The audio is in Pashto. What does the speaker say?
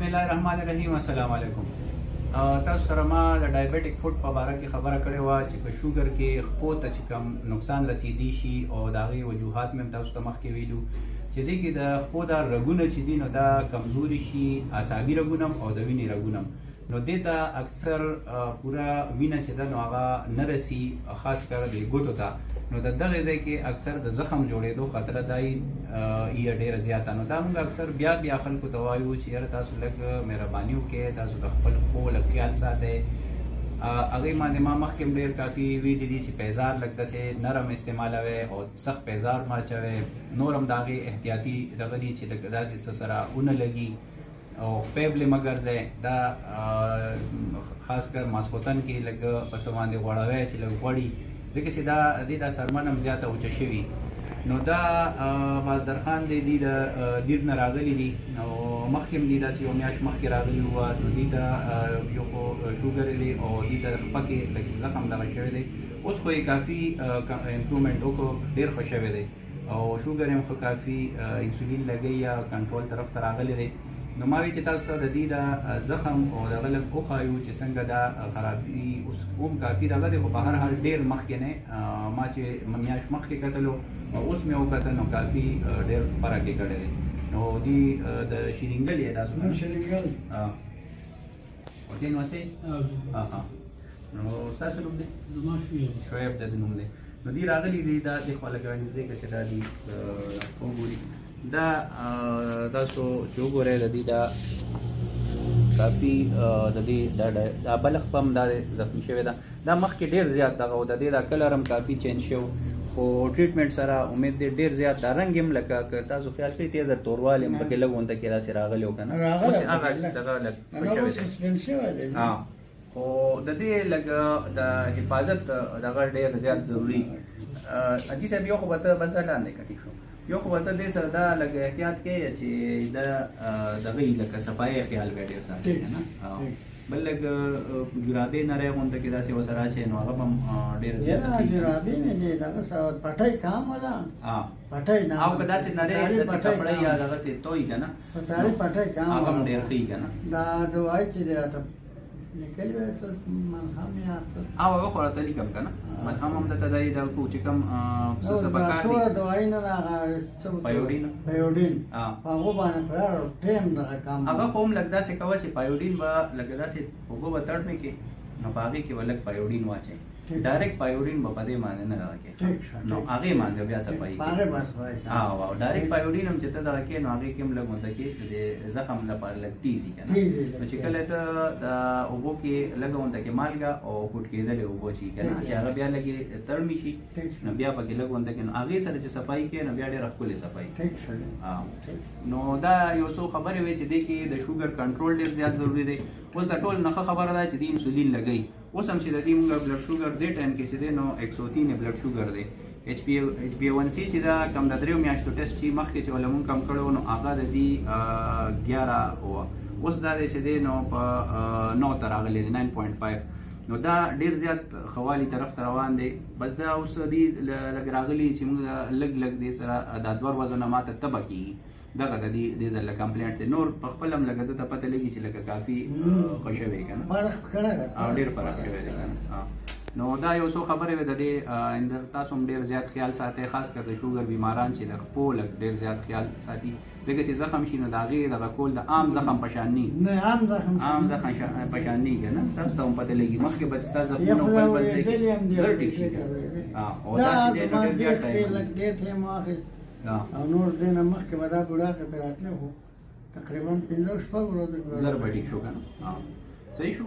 بسم الله الرحمن الرحیم. السلام علیکم. تاسو سره ما د ډایبټیک فوډ په اړه کې خبره کړې و چې په شوګر کې خپو ته چې کم نقصان رسیدي شي او د هغې وجوهات مې تاسو ته مخکې ویلو چې دې کې د خپو دا رګونه چې دي نو دا کمزوري شي، اعصابي رګونه او د وینې رګونه. نو دې ته اکثر پوره وینه چې ده نو هغه نه رسي، خاص کر د ګوتو ته. نو د دغې ځای کې اکثر د زخم جوړېدو خطره دا یې ډېره زیاته. نو دا موږ اکثر بیا خلکو ته وایو چې یاره تاسو لږ مهرباني وکړئ، تاسو د خپل خپو لږ خیال ساتئ. هغې باندې ما مخکې هم ډېر کافي ویلي دي چې پیزار لږ داسې نرم استعمالوئ او سخت پیزار مه اچوئ. نور هم د هغې احتیاطي دغه دي چې لږ داسې څه سره ونه لګي او خپې بلې مه ګرځئ. دا خاص کر ماسخوتن کې لږ په څه باندې غوړوئ چې لږ غوړي، ځکه چې دې دا سرمن هم زیاته وچه شوي. نو دا بازدرخان دی د دیر نه راغلی دي، نو مخکې هم دي داسې یو میاشت مخکې راغلي وو. نو دي ته یو خو شوګر دی او دي ته خپه کې لږ زخم دغه شوی دی. اوس خو یې کافي امپرومنټ وکړو، ډېر ښه شوی دی او شوګر هم خو کافي انسولین لګوي یا کنټرول طرف ته راغلی دی. نو ما وی چې تاسو ته د دې د زخم او دغه لږ وښایو چې څنګه دا خرابي اوس هم کافي دغه دی، خو په هر حال ډېر مخکې نه. ما چې میاشت مخکې کتلو او اوس مې وکتل نو کافي ډېر فرق یې کړی دی. نو دې د شیرینګل یې تاسو شیرینګل وتین وسې نو ستاسو نوم دی؟ زما شعیب د نوم دی. نو دې راغلي دي دا دې خوا لږ رانږدې کړه چې دا دي وګوري. دا تاسو چې وګورئ د دې دا کافي د دې دا بلخ په هم دا زخمي شوې ده. دا مخکې ډېر زیات دغه و، د دې دا کلر هم کافي چینج شو، خو ټریټمنټ سره امید دی ډېر زیات. دا رنګ هم لکه که تاسو خیال کړئ تیزر توروالی هم پکې لږ غونډه کې داسې راغلی و که نه، اوس هغه دغه لږ شوی دی. خو د دې لږ د حفاظت دغه ډېر زیات ضروري. حاجي صاحب یو خو به ته بس لاندې کټی شو، یو خو به ته دې سره دا لږ احتیاط کوې چې د دغه لکه صفایي خیال به ډېر ساتي که نه. بل لږ جرابې نری غونډه کې داسې ورسره اچوې نو هغه به هم ډېر زیات جرابې نه دي دغه پټی کام ولا پټی نه او که داسې نری داسې کپړی یا دغه ته توی که نه سپتاري پټی کام هغه هم ډېر ښه که نه. دا دوايي چې دی راته لیکلي وی څه ملهم یا څه او هغه خو راته لیکم که نه، ملهم هم درته دی دا خو چې کوم څه پکار دي توره دوايي نه ده هغه څه پایوډین په هغو باندې په ټیم دغه کام هغه خو هم لږ داسې کوه چې پایوډین به لږ داسې اوبه به تړمې کې نو په هغې کې به لږ پایوډین واچوي. ډایرکټ پایوډین به په دې باندې نه دغه کوي نو هغې باندې بیا صفایي کوي. او ډایرکټ پایوډین هم چې ته دغه کوې نو هغې کې هم لږ غونډه کې د زخم لپاره لږ تیز وي که نه. نو چې کله ته د اوبو کې لږ غونډه کې مالګه او فوټ کېدلې اوبه چې که نه چې هغه بیا لږې تړمې شي نو بیا پکې لږ غونډه کې نو هغې سره چې صفایي کوې نو بیا ډېره ښکلې صفایي. نو دا یو څو خبرې وې چې دې کې د شوګر کنټرول ډېر زیات ضروري دی. اوس دا ټول نښه خبره ده چې د انسولین لګوي. اوس هم چې د دې موږ بلډ شوګر دې ټایم کې چې دی نو 103 بلډ شوګر دی. HbA1c چې دا کم د 3 میاشتو ټیسټ چې مخکې چې ولا مونږ کم کړو نو هغه د دې 11 وه، اوس دا دی چې دی نو په 9 ته راغلی دی 9.5. نو دا ډېر زیات ښه والي طرف ته روان دی. بس دا اوس دې لږ راغلي چې موږ لږ دې سره دا 2 ورځونه ماته تبه کېږي دغه د دې ځل کمپلینټ دی. نور په خپل هم لږ دته پته لګي چې لکه کافي ښه شوی که نه، ډېر فرق شوی دی که نه. نو دا یو څو خبرې وې د دې تاسو هم ډېر زیات خیال ساتئ، خاص کر د شوګر بیماران چې د خپو لږ ډېر زیات خیال ساتي، ځکه چې زخم شي نو د هغې دغه کول د عام زخم په شان نه عام زخم په شان نه که نه. تاسو ته هم پته لګي مخکې به ستا زخمونه بل ځای کې زر ټیک شي او داسې دی نو ډېر زیات ټایم او نور دې نه مخکې به دا بوډاکه پرې راتلی خو تقریبا 15 شپږ ورځې زر به ټیک شو که نه. صحیح شو.